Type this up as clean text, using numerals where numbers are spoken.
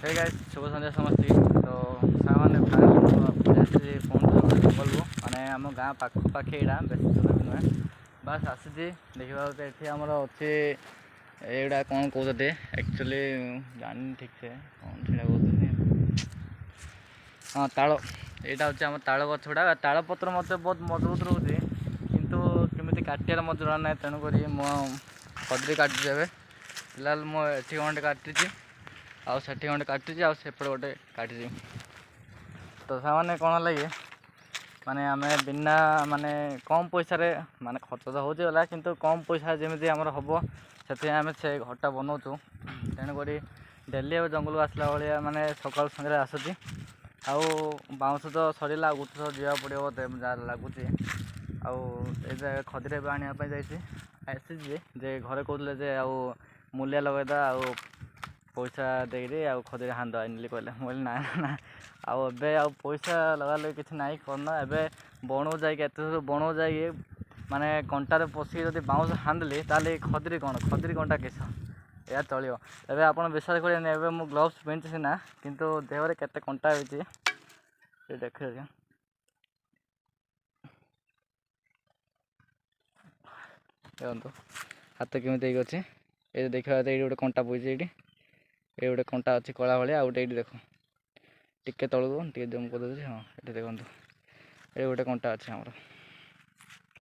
hey guys शुभ संध्या समस्त तो सामान्य फाइनल फोन जंगल माने आम गाँ पाखे यहाँ बेस दूर भी नुहे बस आसी देखा ये आमर अच्छे एटा कौन कहते एक्चुअली जानी ठीक से कौन से कहते हाँ ताल यहाँ हूँ आम ताल गछुड़ा ताल पत्र मत बहुत मजबूत रोचे किंतु केमी काटार मत जरा ना तेणुक खदरी काटुचे ए फिलहाल मुझे खंडे काटी आउ सेठी खंडे काटी आउपटे गोटे काटी तो सामान्य कौन है माने आम बिना माने कम पैसा माने खर्च तो हो गला किंतु कम पैसा जमी आमर हम से आम से घरटा बनाऊँ तेणुक डेली जंगल आसला भाया माने सकाल संगे आसूँ आउ बाउंश तो सरीला गोटे थर जा पड़ो बोते जहाँ लगुच आउ खदीरे आने जासी जे घरे कहते आउ मूलिया लगेदा आउ पैसा देरी आउ खदीरे हांद आनिली कहले मुझे ना ना आउ पैसा लगा लगे किसी ना करना एवं बणु जाए बणु जाए माने कंटार पशिक जब बाउंश हांदली ताले खदरी कंटा किस या चलो एवं आप विश्वास करें मु ग्लोव्स पिंधि सीना किंतु देहरे केते कंटा होती देख देखो हाथ केमी अच्छे ये देखा ये गोटे कंटा पड़ी ये गोटे कंटा अच्छी कला भाया आ गए ये देख टिके तलू टे जम कर हाँ ये देखो ये गोटे कंटा अच्छे आमर